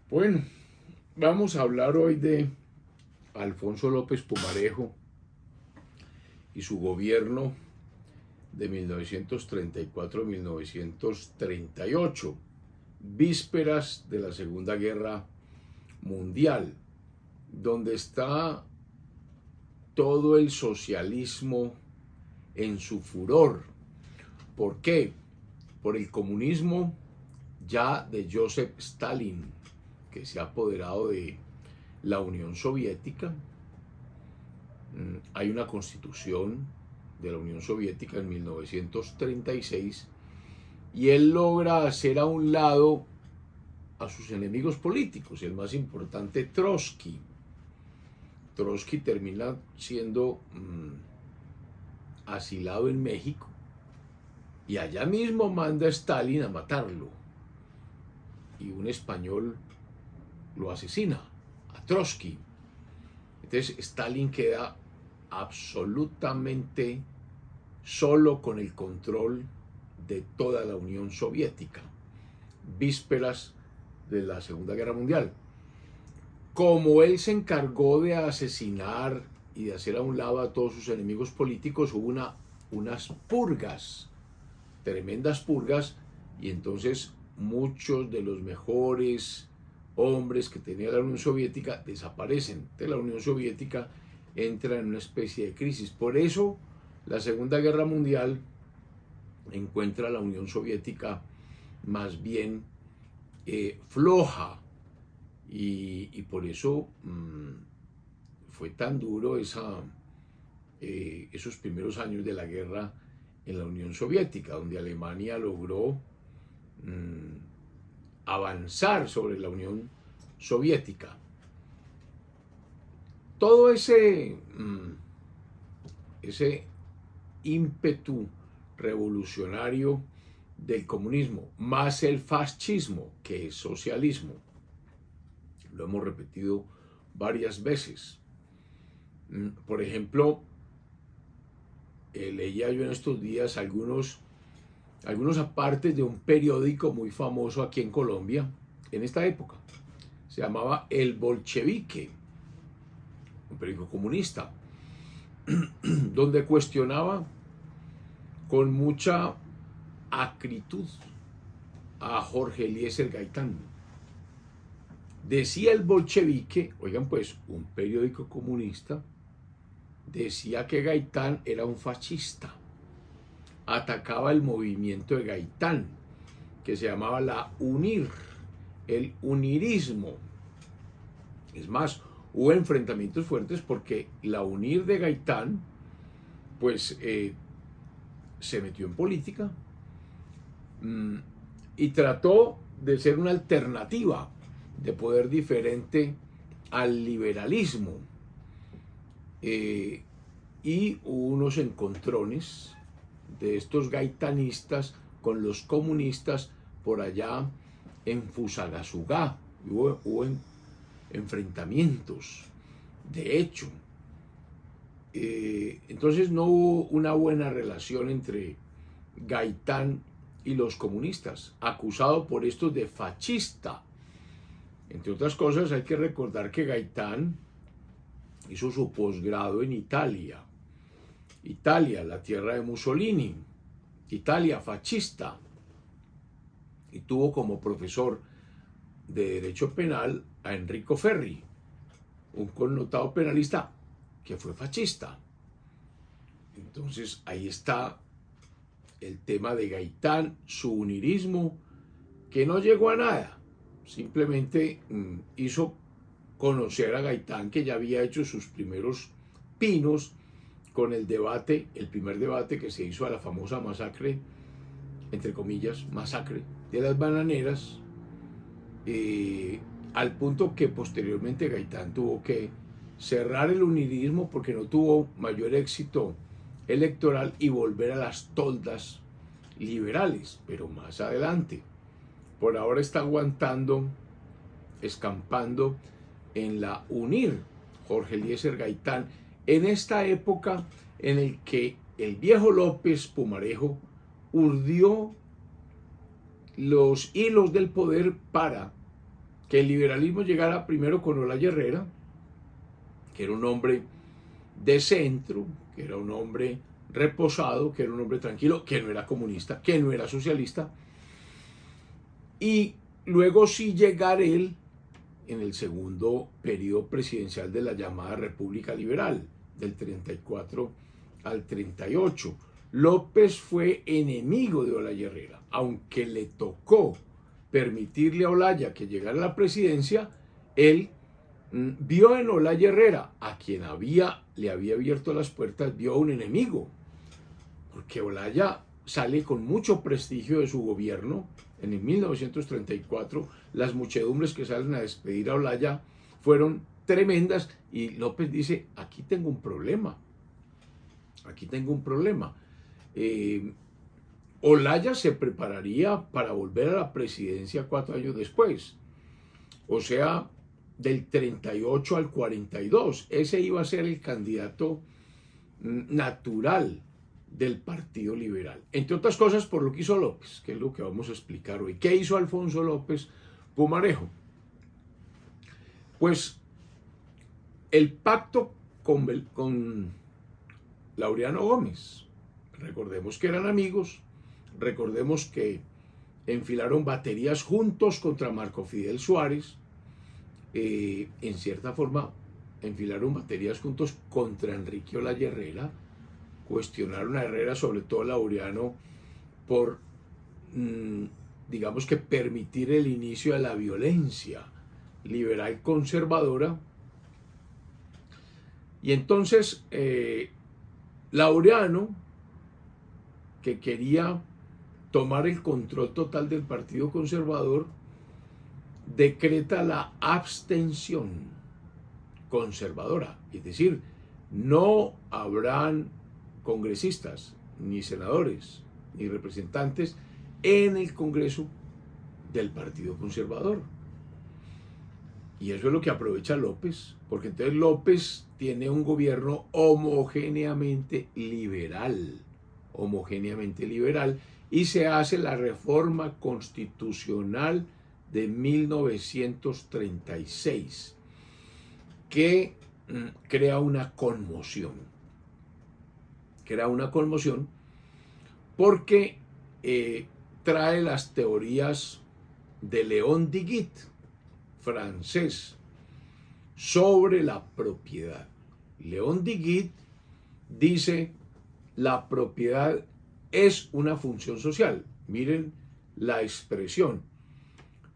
Bueno, vamos a hablar hoy de Alfonso López Pumarejo y su gobierno de 1934 a 1938, vísperas de la Segunda Guerra Mundial, donde está todo el socialismo en su furor. ¿Por qué? Por el comunismo ya de Joseph Stalin, que se ha apoderado de la Unión Soviética. Hay una constitución de la Unión Soviética en 1936 y él logra hacer a un lado a sus enemigos políticos, el más importante, Trotsky. Trotsky termina siendo asilado en México y allá mismo manda a Stalin a matarlo, y un español lo asesina, a Trotsky. Entonces Stalin queda absolutamente solo con el control de toda la Unión Soviética, vísperas de la Segunda Guerra Mundial. Como él se encargó de asesinar y de hacer a un lado a todos sus enemigos políticos, hubo unas purgas, tremendas purgas, y entonces muchos de los mejores hombres que tenía la Unión Soviética desaparecen. De la Unión Soviética entra en una especie de crisis. Por eso la Segunda Guerra Mundial encuentra a la Unión Soviética más bien floja, y por eso fue tan duro esos primeros años de la guerra en la Unión Soviética, donde Alemania logró avanzar sobre la Unión Soviética. Todo ese ímpetu revolucionario del comunismo, más el fascismo, que es socialismo, lo hemos repetido varias veces. Por ejemplo, leía yo en estos días algunos apartes de un periódico muy famoso aquí en Colombia en esta época. Se llamaba El Bolchevique, un periódico comunista, donde cuestionaba con mucha acritud a Jorge Eliezer Gaitán. Decía El Bolchevique, oigan pues, un periódico comunista, decía que Gaitán era un fascista. Atacaba el movimiento de Gaitán, que se llamaba la UNIR, el unirismo. Es más, hubo enfrentamientos fuertes porque la UNIR de Gaitán, pues, se metió en política y trató de ser una alternativa de poder diferente al liberalismo. Y hubo unos encontrones de estos gaitanistas con los comunistas por allá en Fusagasugá. Hubo enfrentamientos, de hecho. Entonces no hubo una buena relación entre Gaitán y los comunistas, acusado por estos de fascista. Entre otras cosas, hay que recordar que Gaitán hizo su posgrado en Italia. Italia, la tierra de Mussolini, Italia fascista, y tuvo como profesor de Derecho Penal a Enrico Ferri, un connotado penalista que fue fascista. Entonces ahí está el tema de Gaitán, su unirismo, que no llegó a nada, simplemente hizo conocer a Gaitán, que ya había hecho sus primeros pinos con el debate, el primer debate que se hizo a la famosa masacre, entre comillas, masacre de las bananeras, al punto que posteriormente Gaitán tuvo que cerrar el unirismo porque no tuvo mayor éxito electoral y volver a las toldas liberales, pero más adelante. Por ahora está aguantando, escampando en la UNIR, Jorge Eliezer Gaitán, en esta época en el que el viejo López Pumarejo urdió los hilos del poder para que el liberalismo llegara primero con Olaya Herrera, que era un hombre de centro, que era un hombre reposado, que era un hombre tranquilo, que no era comunista, que no era socialista, y luego sí llegar él en el segundo periodo presidencial de la llamada República Liberal, del 34 al 38. López fue enemigo de Olaya Herrera, aunque le tocó permitirle a Olaya que llegara a la presidencia, él vio en Olaya Herrera, a quien le había abierto las puertas, vio a un enemigo, porque Olaya sale con mucho prestigio de su gobierno. En el 1934, las muchedumbres que salen a despedir a Olaya fueron tremendas y López dice, aquí tengo un problema, aquí tengo un problema. Olaya se prepararía para volver a la presidencia 4 años después, o sea, del 38 al 42. Ese iba a ser el candidato natural del Partido Liberal. Entre otras cosas por lo que hizo López, que es lo que vamos a explicar hoy. ¿Qué hizo Alfonso López Pumarejo? Pues el pacto con Laureano Gómez. Recordemos que eran amigos, recordemos que enfilaron baterías juntos contra Marco Fidel Suárez, en cierta forma enfilaron baterías juntos contra Enrique Olaya Herrera, cuestionaron a Herrera, sobre todo a Laureano, por, digamos que permitir el inicio de la violencia liberal conservadora. Y entonces Laureano, que quería tomar el control total del Partido Conservador, decreta la abstención conservadora, es decir, no habrán congresistas, ni senadores, ni representantes en el Congreso del Partido Conservador. Y eso es lo que aprovecha López, porque entonces López tiene un gobierno homogéneamente liberal, y se hace la reforma constitucional de 1936, que crea una conmoción. Porque trae las teorías de Léon Diguit, francés, sobre la propiedad. Léon Diguit dice, la propiedad es una función social. Miren la expresión.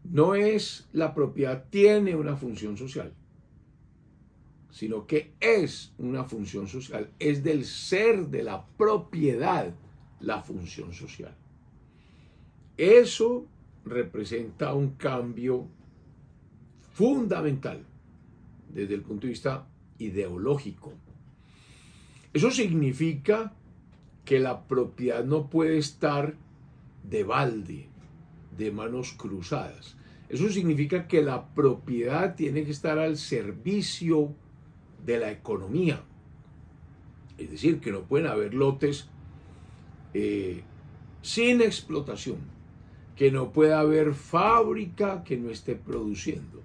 No es la propiedad tiene una función social, sino que es una función social. Es del ser de la propiedad la función social. Eso representa un cambio fundamental desde el punto de vista ideológico. Eso significa que la propiedad no puede estar de balde, de manos cruzadas. Eso significa que la propiedad tiene que estar al servicio de la economía. Es decir, que no pueden haber lotes sin explotación, que no pueda haber fábrica que no esté produciendo,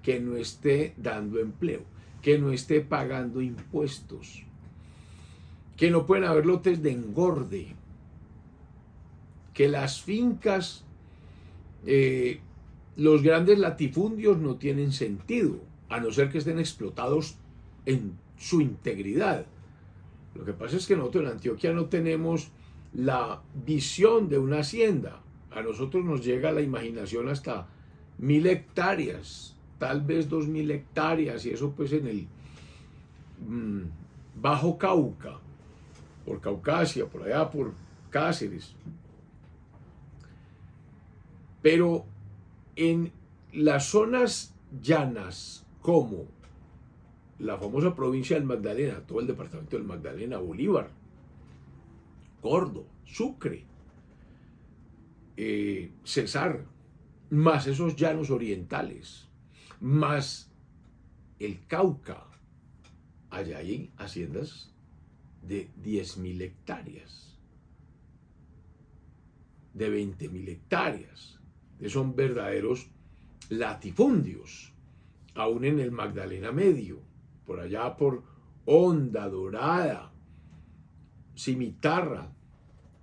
que no esté dando empleo, que no esté pagando impuestos, que no pueden haber lotes de engorde, que las fincas, los grandes latifundios no tienen sentido, a no ser que estén explotados en su integridad. Lo que pasa es que nosotros en Antioquia no tenemos la visión de una hacienda. A nosotros nos llega la imaginación hasta 1000 hectáreas, tal vez 2000 hectáreas, y eso pues en el Bajo Cauca, por Caucasia, por allá por Cáceres. Pero en las zonas llanas como la famosa provincia del Magdalena, todo el departamento del Magdalena, Bolívar, Córdoba, Sucre, Cesar, más esos llanos orientales, más el Cauca, allá hay haciendas de 10.000 hectáreas, de 20.000 hectáreas. Son verdaderos latifundios, aún en el Magdalena Medio, por allá por Honda, Dorada, Cimitarra,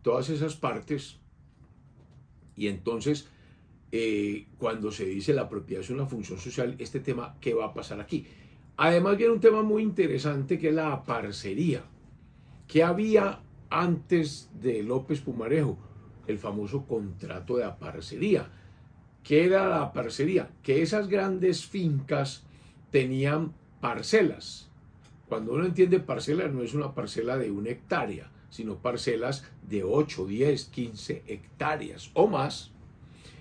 todas esas partes. Y entonces, cuando se dice la propiedad es una función social, este tema, ¿qué va a pasar aquí? Además viene un tema muy interesante que es la parcería. ¿Qué había antes de López Pumarejo? El famoso contrato de aparcería. ¿Qué era la parcería? Que esas grandes fincas tenían parcelas. Cuando uno entiende parcela, no es una parcela de 1 hectárea, sino parcelas de 8, 10, 15 hectáreas o más.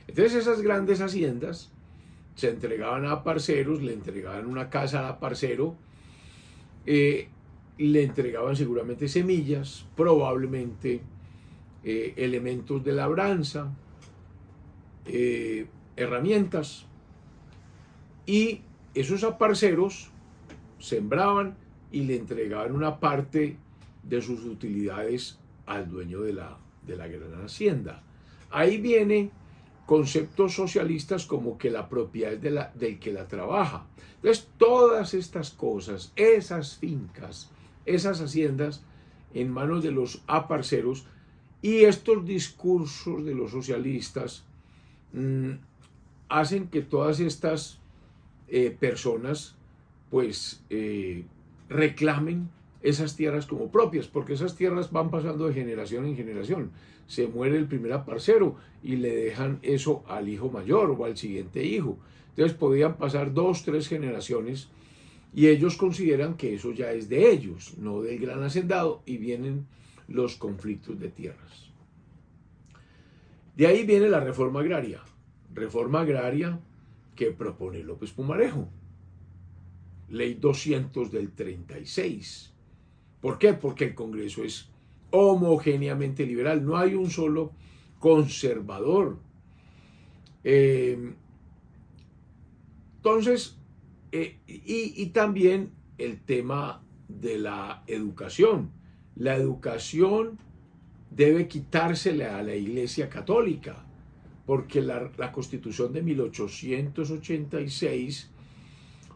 Entonces esas grandes haciendas se entregaban a parceros, le entregaban una casa a parcero, le entregaban seguramente semillas, probablemente elementos de labranza, herramientas, y esos aparceros sembraban y le entregaban una parte de sus utilidades al dueño de la gran hacienda. Ahí viene conceptos socialistas como que la propiedad es del que la trabaja. Entonces, todas estas cosas, esas fincas, esas haciendas en manos de los aparceros y estos discursos de los socialistas hacen que todas estas personas pues reclamen esas tierras como propias, porque esas tierras van pasando de generación en generación. Se muere el primer aparcero y le dejan eso al hijo mayor o al siguiente hijo. Entonces podían pasar 2, 3 generaciones y ellos consideran que eso ya es de ellos, no del gran hacendado, y vienen los conflictos de tierras. De ahí viene la reforma agraria que propone López Pumarejo. Ley 200 del 36. ¿Por qué? Porque el Congreso es homogéneamente liberal, no hay un solo conservador. Entonces, y también el tema de la educación. La educación debe quitársele a la Iglesia Católica, porque la Constitución de 1886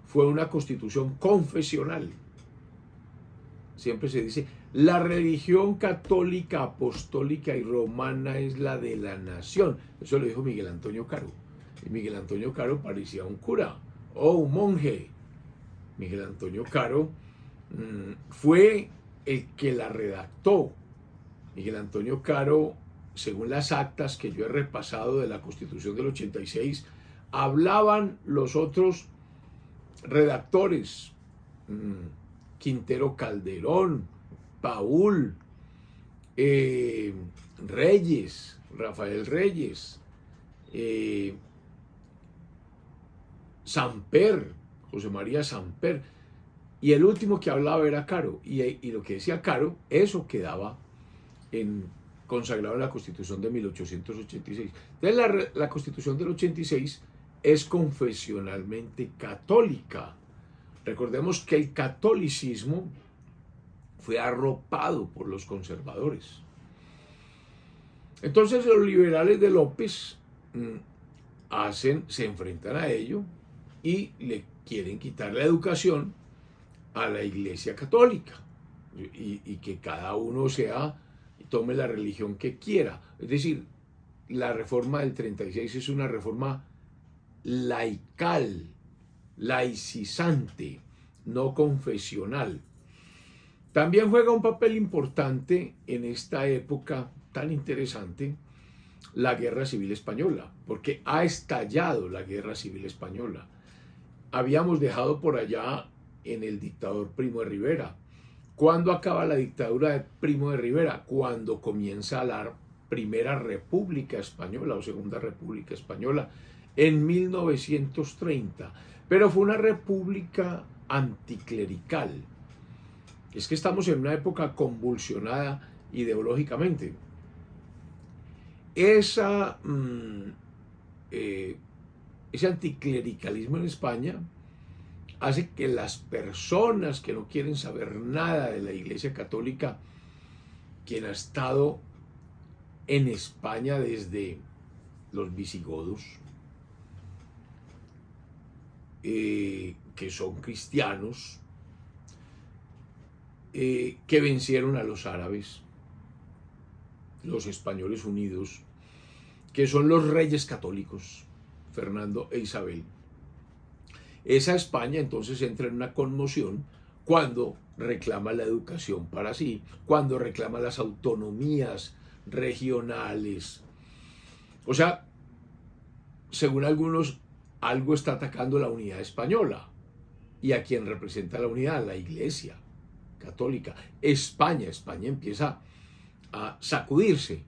fue una constitución confesional. Siempre se dice, la religión católica, apostólica y romana es la de la nación. Eso lo dijo Miguel Antonio Caro. Y Miguel Antonio Caro parecía un cura o un monje. Miguel Antonio Caro fue el que la redactó. Miguel Antonio Caro, según las actas que yo he repasado de la Constitución del 86, hablaban los otros redactores, Quintero Calderón, Paul, Reyes, Rafael Reyes, Samper, José María Samper, y el último que hablaba era Caro, y lo que decía Caro, eso quedaba consagrado en la Constitución de 1886. Entonces la Constitución del 86 es confesionalmente católica. Recordemos que el catolicismo fue arropado por los conservadores. Entonces los liberales de López se enfrentan a ello y le quieren quitar la educación a la Iglesia Católica y que cada uno tome la religión que quiera. Es decir, la reforma del 36 es una reforma laical, laicizante, no confesional. También juega un papel importante en esta época tan interesante la Guerra Civil Española, porque ha estallado la Guerra Civil Española. Habíamos dejado por allá en el dictador Primo de Rivera. ¿Cuándo acaba la dictadura de Primo de Rivera? Cuando comienza la Primera República Española o Segunda República Española en 1930. Pero fue una república anticlerical. Es que estamos en una época convulsionada ideológicamente. Ese anticlericalismo en España hace que las personas que no quieren saber nada de la Iglesia Católica, quien ha estado en España desde los visigodos, que son cristianos, que vencieron a los árabes, los españoles unidos, que son los reyes católicos, Fernando e Isabel. Esa España entonces entra en una conmoción cuando reclama la educación para sí, cuando reclama las autonomías regionales. O sea, según algunos, algo está atacando la unidad española. ¿Y a quién representa la unidad? La Iglesia Católica. España empieza a sacudirse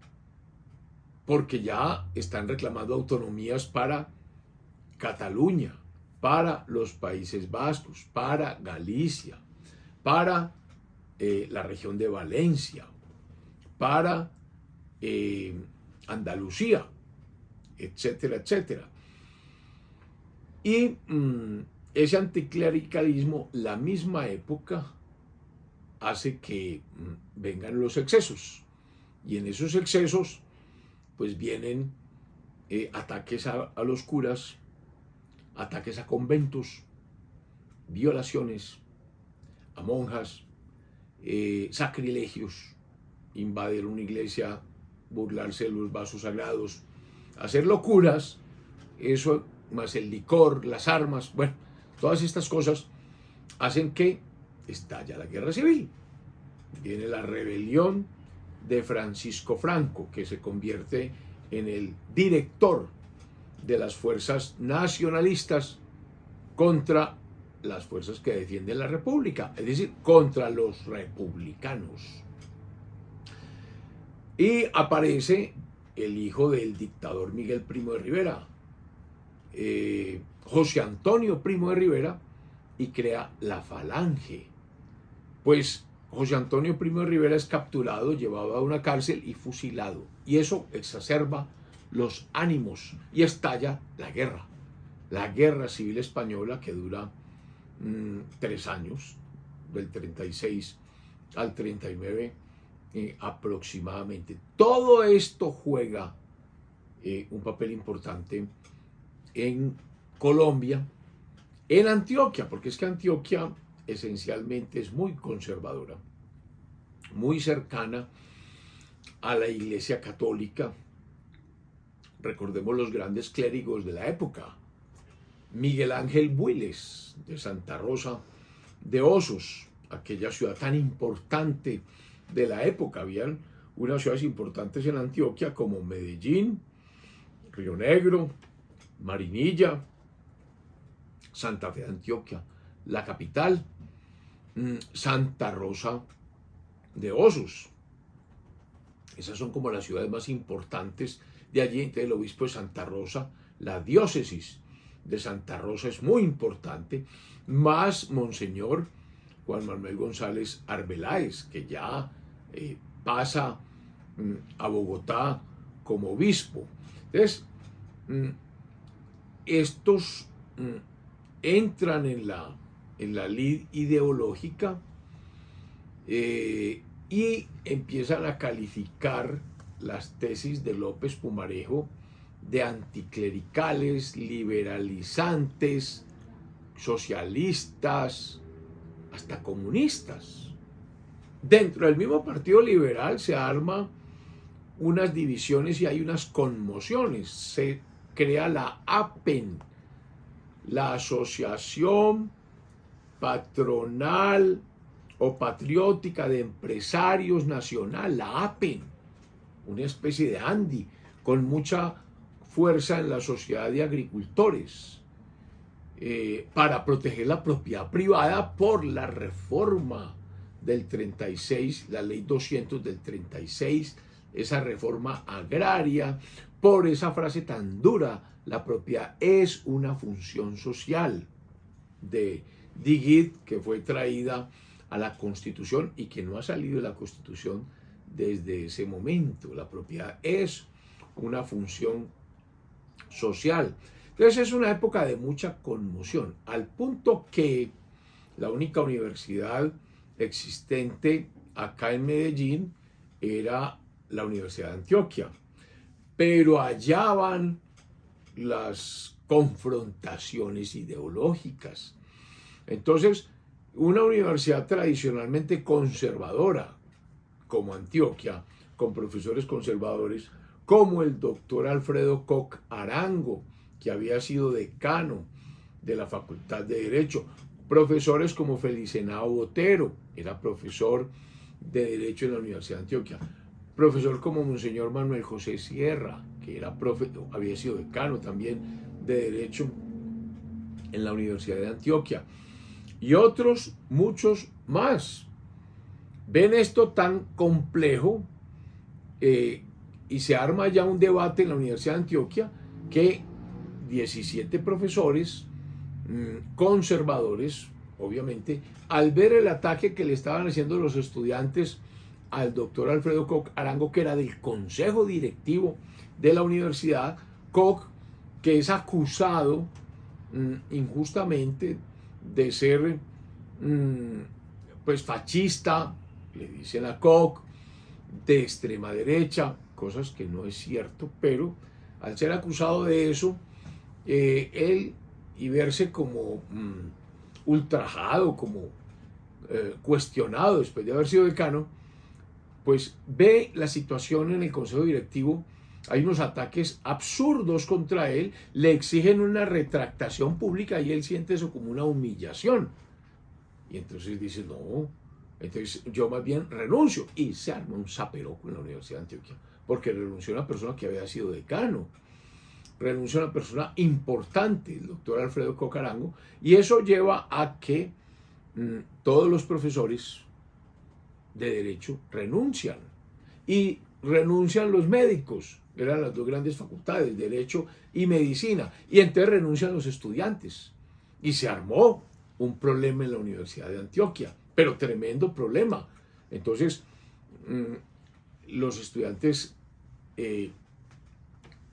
porque ya están reclamando autonomías para Cataluña, para los Países Vascos, para Galicia, para la región de Valencia, para Andalucía, etcétera, etcétera. Y ese anticlericalismo, la misma época, hace que vengan los excesos. Y en esos excesos, pues vienen ataques a los curas, ataques a conventos, violaciones a monjas, sacrilegios, invadir una iglesia, burlarse de los vasos sagrados, hacer locuras, eso más el licor, las armas, bueno, todas estas cosas hacen que estalla la guerra civil. Viene la rebelión de Francisco Franco, que se convierte en el director de las fuerzas nacionalistas contra las fuerzas que defienden la República, es decir, contra los republicanos. Y aparece el hijo del dictador Miguel Primo de Rivera, José Antonio Primo de Rivera, y crea la Falange. Pues José Antonio Primo de Rivera es capturado, llevado a una cárcel y fusilado. Y eso exacerba los ánimos y estalla la guerra civil española, que dura 3 años, del 36 al 39 aproximadamente. Todo esto juega un papel importante en Colombia, en Antioquia, porque es que Antioquia esencialmente es muy conservadora, muy cercana a la Iglesia Católica. Recordemos los grandes clérigos de la época: Miguel Ángel Builes, de Santa Rosa de Osos, aquella ciudad tan importante de la época. Habían unas ciudades importantes en Antioquia como Medellín, Río Negro, Marinilla, Santa Fe de Antioquia, la capital, Santa Rosa de Osos. Esas son como las ciudades más importantes de allí. Entonces el obispo de Santa Rosa, la diócesis de Santa Rosa es muy importante, más Monseñor Juan Manuel González Arbeláez, que ya pasa a Bogotá como obispo. Entonces, estos entran en la lid ideológica y empiezan a calificar las tesis de López Pumarejo de anticlericales, liberalizantes, socialistas, hasta comunistas. Dentro del mismo Partido Liberal se arman unas divisiones y hay unas conmociones. Se crea la APEN, la Asociación Patronal o Patriótica de Empresarios Nacional, la APEN, una especie de ANDI con mucha fuerza en la sociedad de agricultores, para proteger la propiedad privada por la reforma del 36, la ley 200 del 36, esa reforma agraria, por esa frase tan dura: la propiedad es una función social, de Digit, que fue traída a la Constitución y que no ha salido de la Constitución desde ese momento. La propiedad es una función social. Entonces es una época de mucha conmoción, al punto que la única universidad existente acá en Medellín era la Universidad de Antioquia. Pero allá van las confrontaciones ideológicas. Entonces, una universidad tradicionalmente conservadora como Antioquia, con profesores conservadores, como el doctor Alfredo Koch Arango, que había sido decano de la Facultad de Derecho, profesores como Felicenao Botero, era profesor de Derecho en la Universidad de Antioquia, profesor como Monseñor Manuel José Sierra, que era había sido decano también de Derecho en la Universidad de Antioquia, y otros muchos más. Ven esto tan complejo y se arma ya un debate en la Universidad de Antioquia que 17 profesores conservadores, obviamente, al ver el ataque que le estaban haciendo los estudiantes al doctor Alfredo Koch Arango, que era del consejo directivo de la universidad, Koch, que es acusado injustamente de ser pues fascista, le dicen a Koch, de extrema derecha, cosas que no es cierto, pero al ser acusado de eso, él, y verse como ultrajado, como cuestionado después de haber sido decano, pues ve la situación en el consejo directivo. Hay unos ataques absurdos contra él, le exigen una retractación pública y él siente eso como una humillación. Y entonces dice, no, entonces yo más bien renuncio. Y se arma un zaperoco en la Universidad de Antioquia, porque renunció una persona que había sido decano, renunció una persona importante, el doctor Alfredo Koch Arango, y eso lleva a que todos los profesores de Derecho renuncian. Y renuncian los médicos, eran las dos grandes facultades, Derecho y Medicina, y entonces renuncian los estudiantes. Y se armó un problema en la Universidad de Antioquia, pero tremendo problema. Entonces, los estudiantes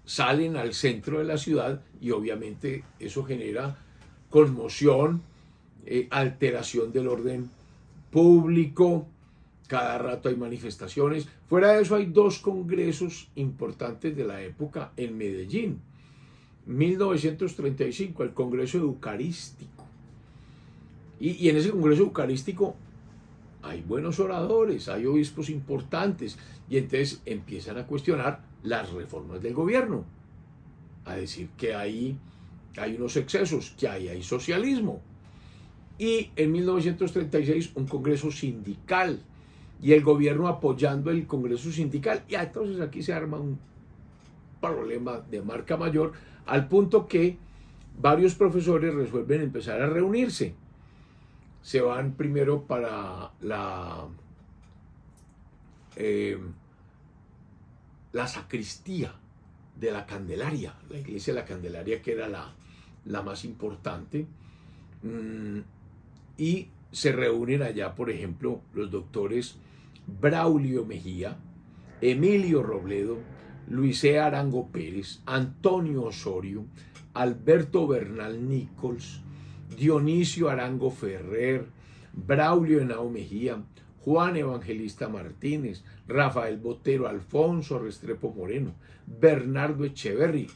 salen al centro de la ciudad y obviamente eso genera conmoción, alteración del orden público, cada rato hay manifestaciones. Fuera de eso hay dos congresos importantes de la época en Medellín. 1935, el Congreso Eucarístico. Y en ese Congreso Eucarístico hay buenos oradores, hay obispos importantes, y entonces empiezan a cuestionar las reformas del gobierno, a decir que hay unos excesos, que hay socialismo. Y en 1936 un congreso sindical y el gobierno apoyando el congreso sindical, y entonces aquí se arma un problema de marca mayor, al punto que varios profesores resuelven empezar a reunirse. Se van primero para la sacristía de la Candelaria, la iglesia de la Candelaria, que era la más importante, y se reúnen allá, por ejemplo, los doctores Braulio Mejía, Emilio Robledo, Luis E. Arango Pérez, Antonio Osorio, Alberto Bernal Nichols, Dionisio Arango Ferrer, Braulio Henao Mejía, Juan Evangelista Martínez, Rafael Botero, Alfonso Restrepo Moreno, Bernardo Echeverri,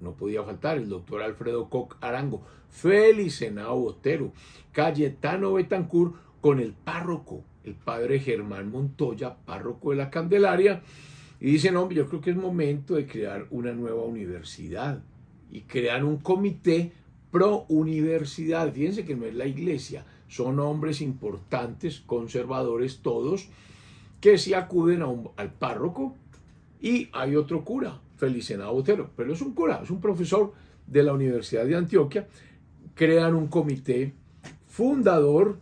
no podía faltar el doctor Alfredo Koch Arango, Félix Henao Botero, Cayetano Betancourt, con el párroco, el padre Germán Montoya, párroco de la Candelaria, y dicen, hombre, yo creo que es momento de crear una nueva universidad, y crean un comité pro universidad. Fíjense que no es la iglesia, son hombres importantes, conservadores todos, que sí acuden al párroco, y hay otro cura, Félix Henao Botero, pero es un cura, es un profesor de la Universidad de Antioquia. Crean un comité fundador,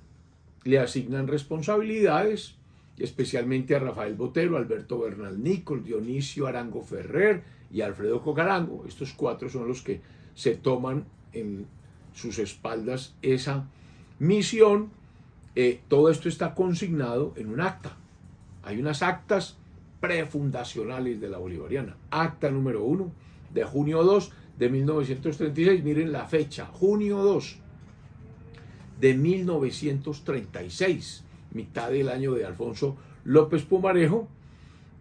le asignan responsabilidades, especialmente a Rafael Botero, Alberto Bernal Nichols, Dionisio Arango Ferrer y Alfredo Koch Arango. Estos cuatro son los que se toman en sus espaldas esa misión. Todo esto está consignado en un acta. Hay unas actas prefundacionales de la Bolivariana. Acta número 1 de junio 2 de 1936. Miren la fecha, junio 2 de 1936, mitad del año de Alfonso López Pumarejo.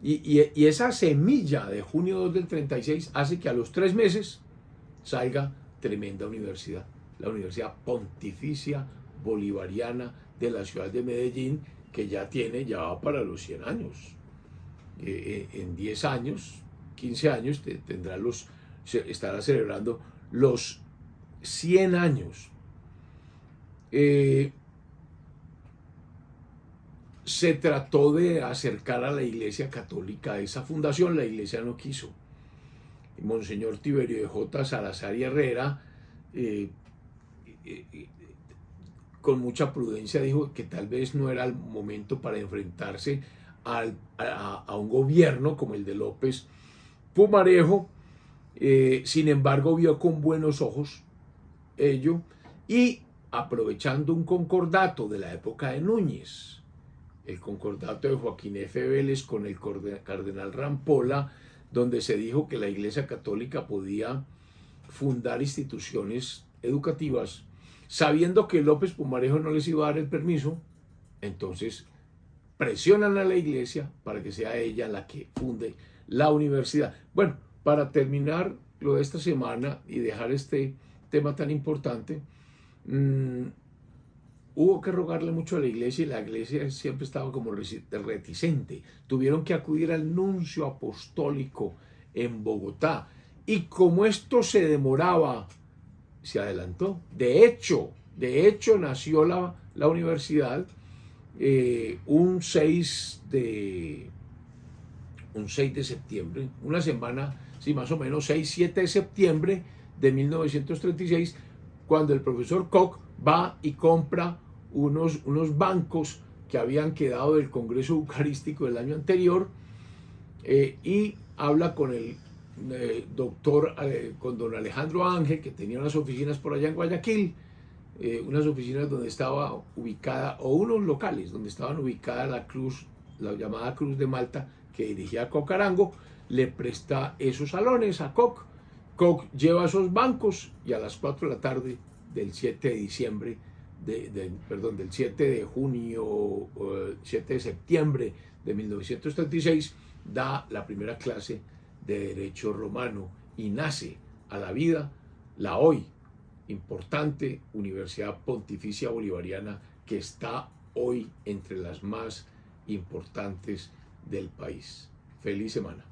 Y esa semilla de junio 2 del 36 hace que a los 3 meses salga tremenda universidad, la Universidad Pontificia Bolivariana de la ciudad de Medellín, que ya va para los 100 años. En 10 años, 15 años, estará celebrando los 100 años. Se trató de acercar a la Iglesia Católica a esa fundación, la Iglesia no quiso. Monseñor Tiberio de J. Salazar y Herrera, con mucha prudencia, dijo que tal vez no era el momento para enfrentarse a un gobierno como el de López Pumarejo. Sin embargo, vio con buenos ojos ello, y aprovechando un concordato de la época de Núñez, el concordato de Joaquín F. Vélez con el cardenal Rampolla, donde se dijo que la Iglesia Católica podía fundar instituciones educativas, sabiendo que López Pumarejo no les iba a dar el permiso. Entonces presionan a la Iglesia para que sea ella la que funde la universidad. Bueno, para terminar lo de esta semana y dejar este tema tan importante, hubo que rogarle mucho a la Iglesia, y la Iglesia siempre estaba como reticente. Tuvieron que acudir al nuncio apostólico en Bogotá, y como esto se demoraba, se adelantó. De hecho nació la universidad un 6 de septiembre, una semana, sí, más o menos 6-7 de septiembre de 1936, cuando el profesor Koch va y compra unos bancos que habían quedado del Congreso Eucarístico del año anterior, y habla con el con don Alejandro Ángel, que tenía unas oficinas por allá en Guayaquil, unas oficinas donde estaba ubicada, o unos locales donde estaban ubicadas la llamada Cruz de Malta, que dirigía Koch Arango. Le presta esos salones a Koch. Koch lleva esos bancos, y a las 4 de la tarde del 7 de diciembre, del 7 de junio, 7 de septiembre de 1936, da la primera clase de Derecho Romano, y nace a la vida la hoy importante Universidad Pontificia Bolivariana, que está hoy entre las más importantes del país. Feliz semana.